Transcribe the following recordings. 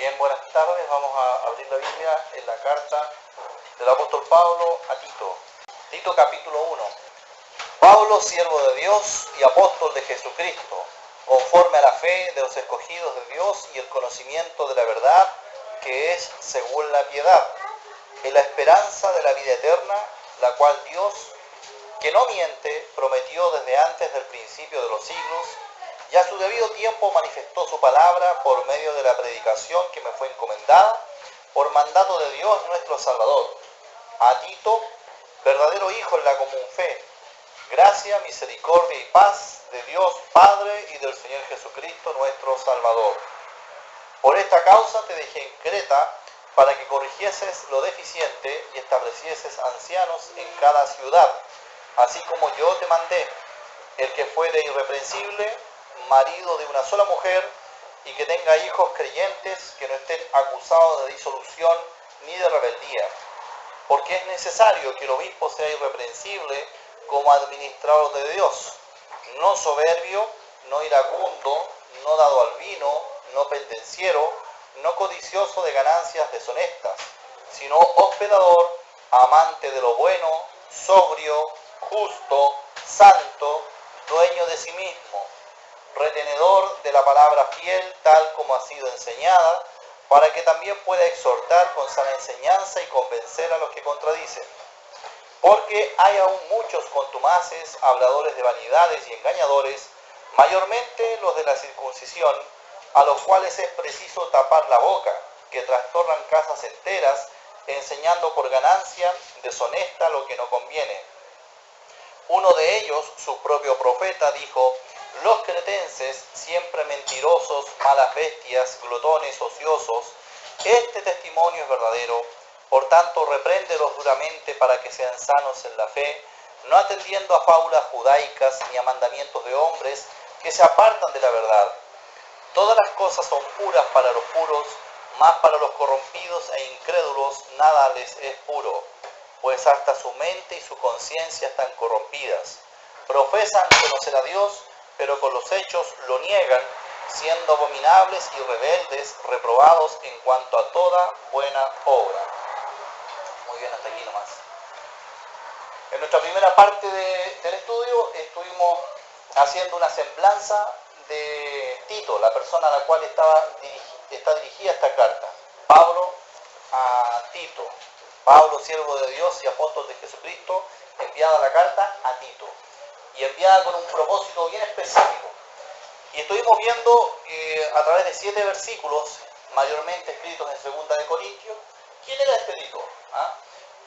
Bien, buenas tardes. Vamos a abrir la Biblia en la carta del apóstol Pablo a Tito. Tito capítulo 1. Pablo, siervo de Dios y apóstol de Jesucristo, conforme a la fe de los escogidos de Dios y el conocimiento de la verdad que es según la piedad, en la esperanza de la vida eterna, la cual Dios, que no miente, prometió desde antes del principio de los siglos, y a su debido tiempo manifestó su palabra por medio de la predicación que me fue encomendada, por mandato de Dios nuestro Salvador. A Tito, verdadero hijo en la común fe, gracia, misericordia y paz de Dios Padre y del Señor Jesucristo nuestro Salvador. Por esta causa te dejé en Creta, para que corrigieses lo deficiente y establecieses ancianos en cada ciudad, así como yo te mandé, el que fuere irreprensible, marido de una sola mujer, y que tenga hijos creyentes que no estén acusados de disolución ni de rebeldía. Porque es necesario que el obispo sea irreprensible como administrador de Dios, no soberbio, no iracundo, no dado al vino, no pendenciero, no codicioso de ganancias deshonestas, sino hospedador, amante de lo bueno, sobrio, justo, santo, dueño de sí mismo, retenedor de la palabra fiel tal como ha sido enseñada, para que también pueda exhortar con sana enseñanza y convencer a los que contradicen. Porque hay aún muchos contumaces, habladores de vanidades y engañadores, mayormente los de la circuncisión, a los cuales es preciso tapar la boca, que trastornan casas enteras, enseñando por ganancia deshonesta lo que no conviene. Uno de ellos, su propio profeta, dijo: los cretenses, siempre mentirosos, malas bestias, glotones, ociosos, este testimonio es verdadero. Por tanto, repréndelos duramente para que sean sanos en la fe, no atendiendo a fábulas judaicas ni a mandamientos de hombres que se apartan de la verdad. Todas las cosas son puras para los puros, mas para los corrompidos e incrédulos nada les es puro, pues hasta su mente y su conciencia están corrompidas. Profesan conocer a Dios, pero con los hechos lo niegan, siendo abominables y rebeldes, reprobados en cuanto a toda buena obra. Muy bien, hasta aquí nomás. En nuestra primera parte del estudio estuvimos haciendo una semblanza de Tito, la persona a la cual está dirigida esta carta. Pablo a Tito. Pablo, siervo de Dios y apóstol de Jesucristo, enviada la carta a Tito. Y enviada con un propósito bien específico. Y estuvimos viendo a través de 7 versículos, mayormente escritos en 2 de Corintios, quién era este Tito.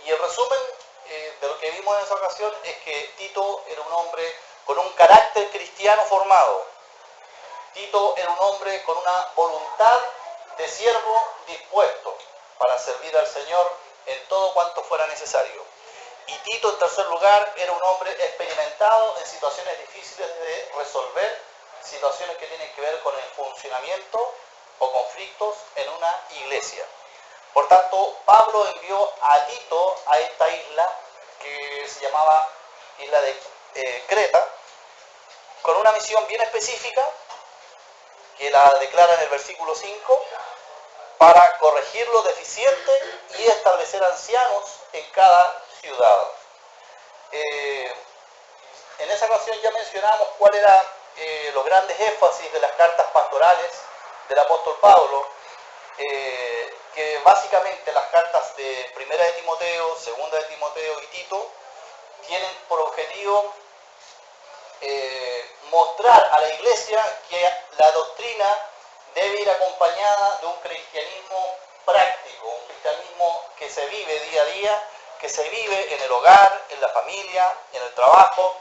Y el resumen de lo que vimos en esa ocasión es que Tito era un hombre con un carácter cristiano formado. Tito era un hombre con una voluntad de siervo dispuesto para servir al Señor en todo cuanto fuera necesario. Y Tito, en tercer lugar, era un hombre experimentado en situaciones difíciles de resolver, situaciones que tienen que ver con el funcionamiento o conflictos en una iglesia. Por tanto, Pablo envió a Tito a esta isla que se llamaba isla de Creta, con una misión bien específica, que la declara en el versículo 5, para corregir lo deficiente y establecer ancianos en cada ciudad. En esa ocasión ya mencionamos cuál era los grandes énfasis de las cartas pastorales del apóstol Pablo, que básicamente las cartas de Primera de Timoteo, Segunda de Timoteo y Tito tienen por objetivo mostrar a la iglesia que la doctrina debe ir acompañada de un cristianismo práctico, un cristianismo que se vive día a día, que se vive en el hogar, en la familia, en el trabajo,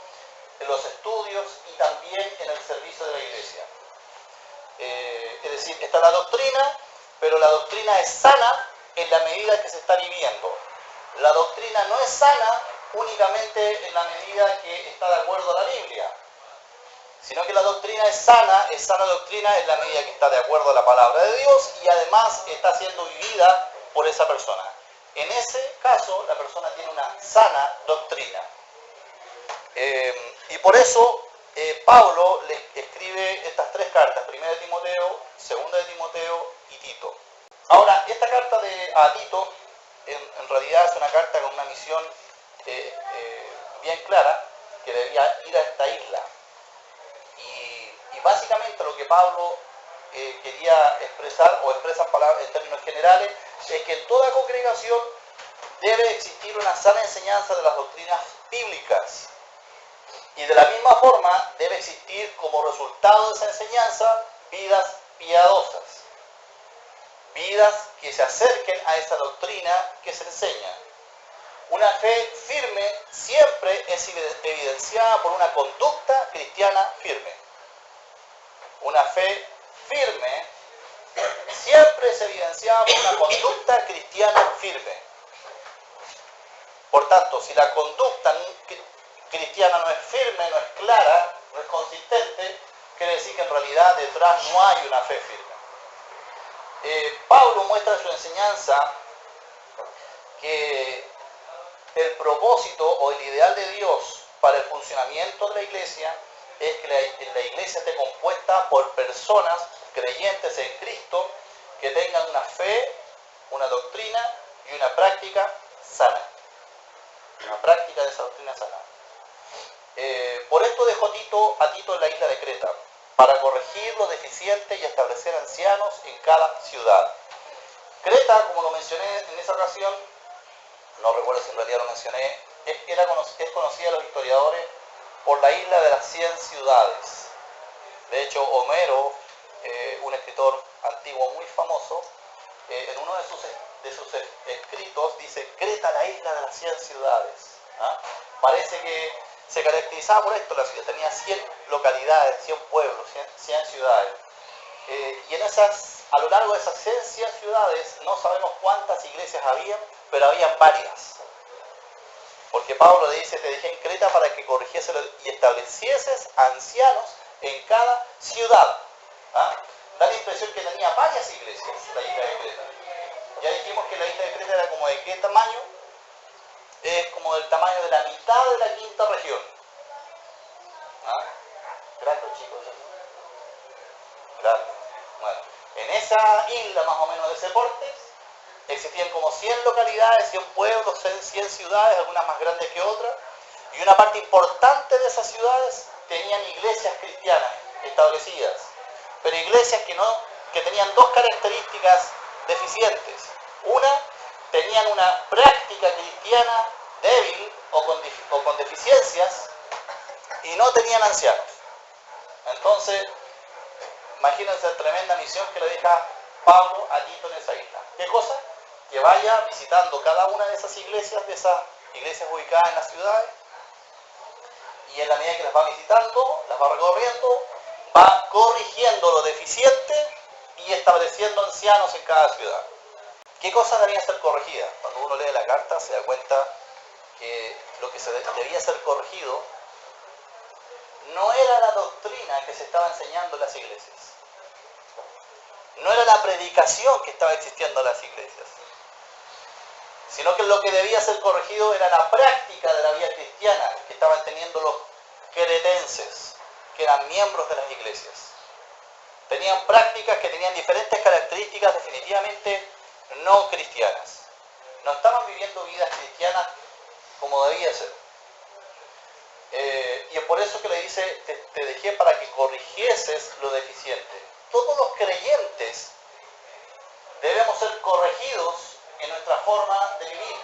en los estudios y también en el servicio de la iglesia. Es decir, está la doctrina, pero la doctrina es sana en la medida que se está viviendo. La doctrina no es sana únicamente en la medida que está de acuerdo a la Biblia, sino que la doctrina es sana doctrina en la medida que está de acuerdo a la palabra de Dios y además está siendo vivida por esa persona. En ese caso, la persona tiene una sana doctrina. Y por eso Pablo le escribe estas 3 cartas, Primera de Timoteo, Segunda de Timoteo y Tito. a Tito, en realidad es una carta con una misión bien clara, que debía ir a esta isla. Y básicamente lo que Pablo quería expresar, o expresa en términos generales, es que en toda congregación debe existir una sana enseñanza de las doctrinas bíblicas. Y de la misma forma debe existir como resultado de esa enseñanza vidas piadosas. Vidas que se acerquen a esa doctrina que se enseña. Una fe firme siempre es evidenciada por una conducta cristiana firme. Una fe firme siempre es evidenciada por una conducta cristiana firme. Por tanto, si la conducta cristiana no es firme, no es clara, no es consistente, quiere decir que en realidad detrás no hay una fe firme. Pablo muestra en su enseñanza que el propósito o el ideal de Dios para el funcionamiento de la iglesia es que la iglesia esté compuesta por personas creyentes en Cristo que tengan una fe, una doctrina y una práctica sana. Una práctica de esa doctrina sana. Por esto dejó a Tito en la isla de Creta, para corregir lo deficiente y establecer ancianos en cada ciudad. Creta, como lo mencioné en esa ocasión, no recuerdo si en realidad lo mencioné, es conocida a los historiadores por la isla de las 100 ciudades. De hecho, Homero, un escritor antiguo muy famoso, en uno de sus escritos dice: Creta, la isla de las 100 ciudades. ¿Ah? Parece que se caracterizaba por esto, la ciudad tenía 100 localidades, 100 pueblos, 100 ciudades. Y a lo largo de esas 100 ciudades, no sabemos cuántas iglesias había, pero habían varias. Porque Pablo le dice: te dejé en Creta para que corrigieses y establecieses ancianos en cada ciudad. ¿Ah? Da la impresión que tenía varias iglesias la isla de Creta. Ya dijimos que la isla de Creta era como de qué tamaño. Es como del tamaño de la mitad de la quinta región. ¿Ah? Grande, chicos. Grande. Bueno, en esa isla más o menos de ese porte existían como 100 localidades, 100 pueblos, 100 ciudades, algunas más grandes que otras, y una parte importante de esas ciudades tenían iglesias cristianas establecidas, pero iglesias que tenían dos características deficientes. Una, tenían una práctica cristiana débil o con deficiencias, y no tenían ancianos. Entonces, imagínense la tremenda misión que le deja Pablo a Tito en esa isla. ¿Qué cosa? Que vaya visitando cada una de esas iglesias ubicadas en las ciudades, y en la medida que las va visitando, las va recorriendo, va corrigiendo lo deficiente y estableciendo ancianos en cada ciudad. ¿Qué cosas debían ser corregidas? Cuando uno lee la carta se da cuenta que lo que debía ser corregido no era la doctrina que se estaba enseñando en las iglesias. No era la predicación que estaba existiendo en las iglesias. Sino que lo que debía ser corregido era la práctica de la vida cristiana que estaban teniendo los cretenses, que eran miembros de las iglesias. Tenían prácticas que tenían diferentes características definitivamente no cristianas. No estaban viviendo vidas cristianas como debía ser. Y es por eso que le dice: te dejé para que corrigieses lo deficiente. Todos los creyentes debemos ser corregidos en nuestra forma de vivir,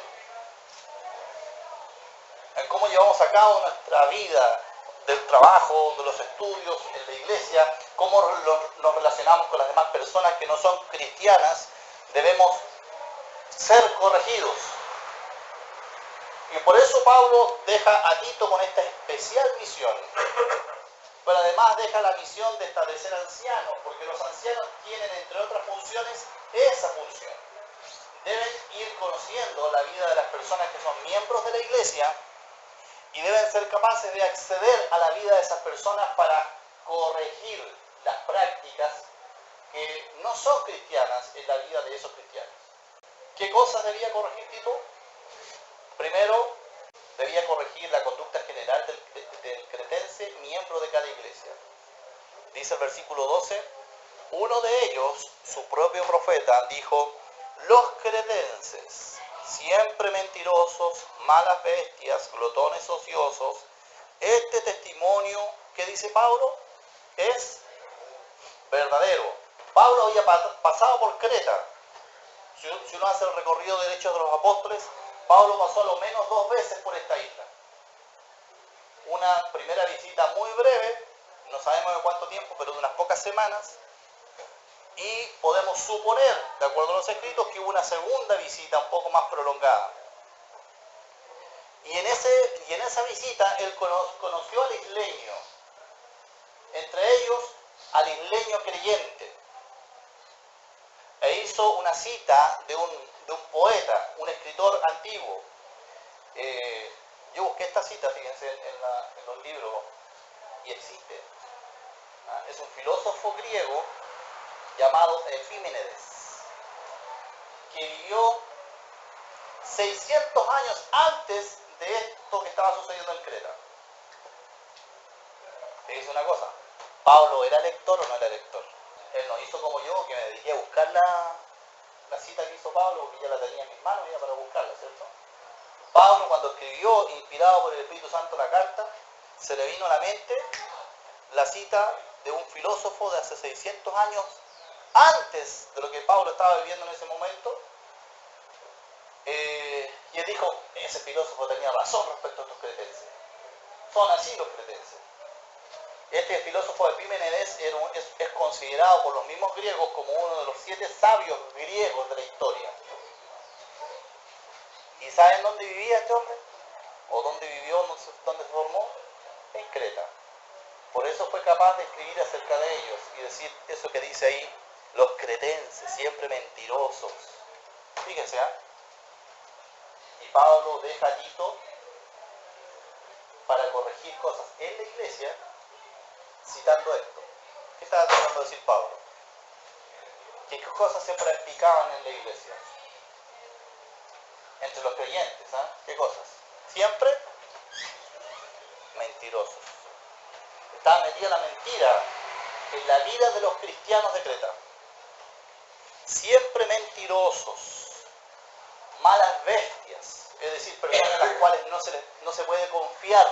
en cómo llevamos a cabo nuestra vida del trabajo, de los estudios, en la iglesia, cómo nos relacionamos con las demás personas que no son cristianas. Debemos ser corregidos. Y por eso Pablo deja a Tito con esta especial misión. Pero además deja la misión de establecer ancianos, porque los ancianos tienen, entre otras funciones, esa función. Deben ir conociendo la vida de las personas que son miembros de la iglesia y deben ser capaces de acceder a la vida de esas personas para corregir las prácticas que no son cristianas en la vida de esos cristianos. ¿Qué cosas debía corregir Tito? Primero, debía corregir la conducta general del cretense miembro de cada iglesia. Dice el versículo 12: uno de ellos, su propio profeta, dijo: Los cretenses, siempre mentirosos, malas bestias, glotones ociosos, este testimonio que dice Pablo es verdadero. Pablo había pasado por Creta. Si uno hace el recorrido de Hechos de los Apóstoles, Pablo pasó a lo menos 2 veces por esta isla. Una primera visita muy breve, no sabemos de cuánto tiempo, pero de unas pocas semanas. Y podemos suponer, de acuerdo a los escritos, que hubo una segunda visita un poco más prolongada. Y en esa visita él conoció al isleño, entre ellos al isleño creyente. E hizo una cita de un poeta, un escritor antiguo. Yo busqué esta cita, fíjense, en los libros, y existe. Es un filósofo griego llamado Epímenes, que vivió 600 años antes de esto que estaba sucediendo en Creta. Te dice una cosa, ¿Pablo era lector o no era lector? Él no hizo como yo, que me dediqué a buscar la cita que hizo Pablo, porque ya la tenía en mis manos ya para buscarla, ¿cierto? Pablo, cuando escribió, inspirado por el Espíritu Santo, la carta, se le vino a la mente la cita de un filósofo de hace 600 años antes de lo que Pablo estaba viviendo en ese momento, y él dijo, ese filósofo tenía razón respecto a estos cretenses. Son así los cretenses. Este filósofo Epímenes es considerado por los mismos griegos como uno de los 7 sabios griegos de la historia. ¿Y saben dónde vivía este hombre? ¿O dónde vivió, dónde se formó? En Creta. Por eso fue capaz de escribir acerca de ellos y decir eso que dice ahí, los cretenses, siempre mentirosos. Fíjense, Y Pablo deja a Tito para corregir cosas en la iglesia, citando esto. ¿Qué estaba tratando de decir Pablo? ¿Qué cosas se practicaban en la iglesia? Entre los creyentes, ¿Qué cosas? Siempre mentirosos. Estaba metida la mentira en la vida de los cristianos de Creta. Siempre mentirosos, malas bestias, es decir, personas en las cuales no se puede confiar.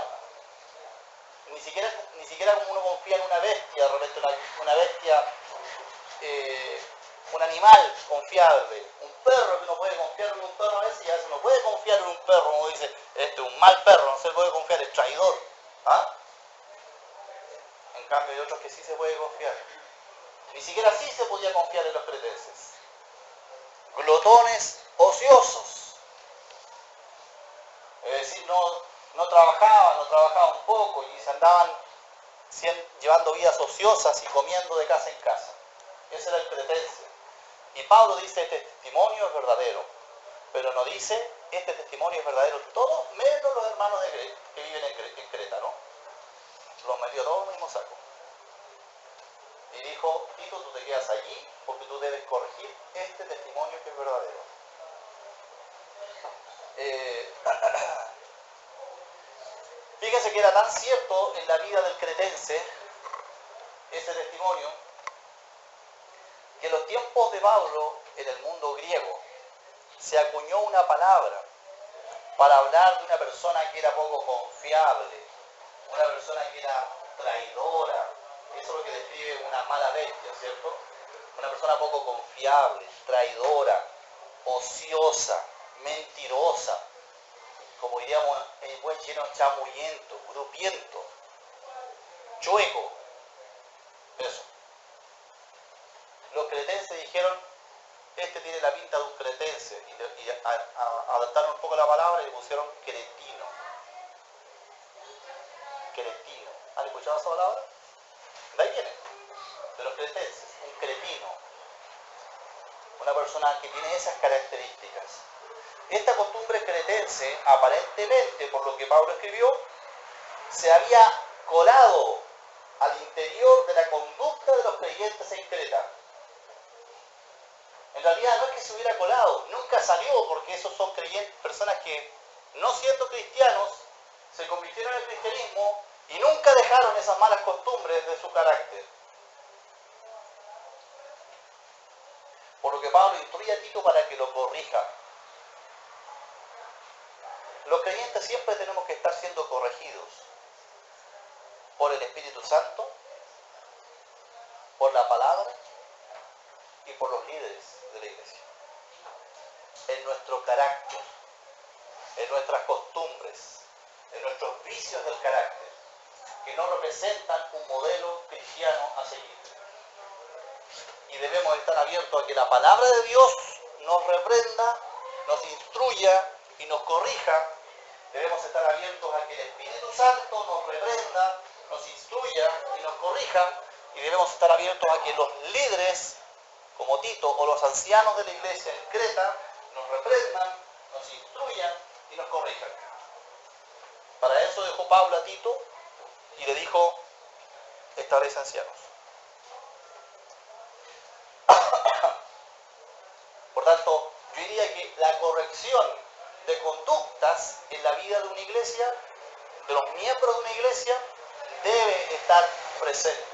Ni siquiera como uno confía en una bestia, de repente una bestia, un animal confiable, un perro que uno puede confiar en un perro a veces, y a veces no puede confiar en un perro, como dice, este es un mal perro, no se le puede confiar, es traidor. En cambio hay otros que sí se puede confiar. Ni siquiera así se podía confiar en los cretenses. Glotones ociosos. Es decir, no trabajaban un poco y se andaban llevando vidas ociosas y comiendo de casa en casa. Ese era el cretense. Y Pablo dice, este testimonio es verdadero. Pero no dice, este testimonio es verdadero todo, menos los hermanos que viven en Creta, ¿no? Los metió todos en el mismo saco. Y dijo, Tito, tú te quedas allí porque tú debes corregir este testimonio que es verdadero. Fíjense que era tan cierto en la vida del cretense ese testimonio, que en los tiempos de Pablo en el mundo griego se acuñó una palabra para hablar de una persona que era poco confiable, una persona que era traidora. Eso es lo que describe una mala bestia, ¿cierto? Una persona poco confiable, traidora, ociosa, mentirosa, como diríamos en buen chino, chamullento, grupiento, chueco. Eso. Los cretenses dijeron, este tiene la pinta de un cretense, y adaptaron un poco la palabra y le pusieron cretino. Cretino. ¿Han escuchado esa palabra? De ahí viene, de los cretenses, un cretino. Una persona que tiene esas características. Esta costumbre cretense, aparentemente, por lo que Pablo escribió, se había colado al interior de la conducta de los creyentes en Creta. En realidad no es que se hubiera colado, nunca salió, porque esos son creyentes, personas que, no siendo cristianos, se convirtieron en el cristianismo y nunca dejaron esas malas costumbres de su carácter. Por lo Por lo que Pablo instruye a Tito para que lo corrija. Los creyentes siempre tenemos que estar siendo corregidos por el Espíritu Santo, por la palabra y por los líderes de la iglesia. En nuestro carácter, en nuestras costumbres, en nuestros vicios del carácter, que no representan un modelo cristiano a seguir. Y debemos estar abiertos a que la palabra de Dios nos reprenda, nos instruya y nos corrija. Debemos estar abiertos a que el Espíritu Santo nos reprenda, nos instruya y nos corrija. Y debemos estar abiertos a que los líderes, como Tito, o los ancianos de la iglesia en Creta, nos reprendan, nos instruyan y nos corrijan. Para eso dejó Pablo a Tito y le dijo, establece ancianos. Por tanto, yo diría que la corrección de conductas en la vida de una iglesia, de los miembros de una iglesia, debe estar presente.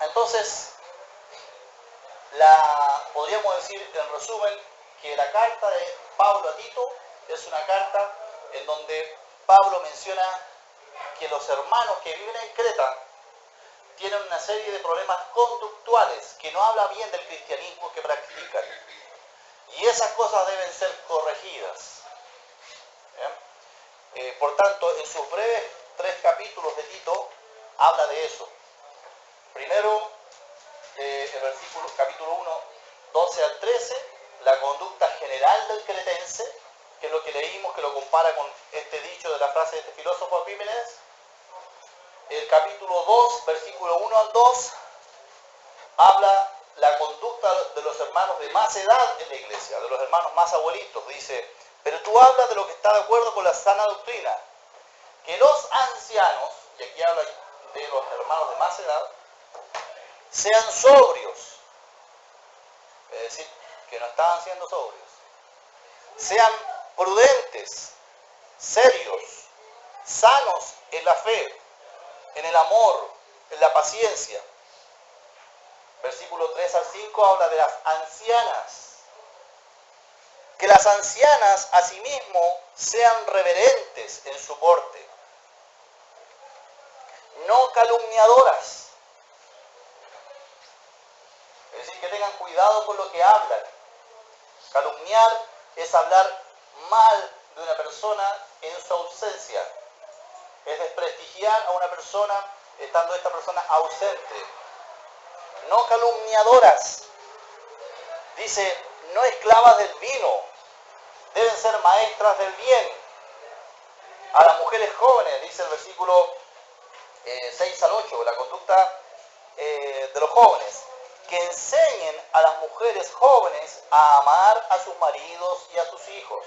Entonces, podríamos decir en resumen que la carta de Pablo a Tito es una carta en donde Pablo menciona que los hermanos que viven en Creta tienen una serie de problemas conductuales, que no habla bien del cristianismo que practican. Y esas cosas deben ser corregidas. Por tanto, en sus breves 3 capítulos de Tito, habla de eso. Primero, el versículo, capítulo 1, 12 al 13, la conducta general del cretense, que es lo que leímos, que lo compara con este dicho de la frase de este filósofo Epímenes. El capítulo 2, versículo 1 al 2, habla la conducta de los hermanos de más edad en la iglesia, de los hermanos más abuelitos. Dice, pero tú hablas de lo que está de acuerdo con la sana doctrina, que los ancianos, y aquí habla de los hermanos de más edad, sean sobrios, es decir, que no estaban siendo sobrios, sean prudentes, serios, sanos en la fe, en el amor, en la paciencia. Versículo 3 al 5 habla de las ancianas. Que las ancianas asimismo sean reverentes en su porte, no calumniadoras. Es decir, que tengan cuidado con lo que hablan. Calumniar es hablar mal de una persona en su ausencia. Es desprestigiar a una persona estando esta persona ausente. No calumniadoras. Dice, no esclavas del vino. Deben ser maestras del bien. A las mujeres jóvenes, dice el versículo 6 al 8, la conducta de los jóvenes. Que enseñen a las mujeres jóvenes a amar a sus maridos y a sus hijos.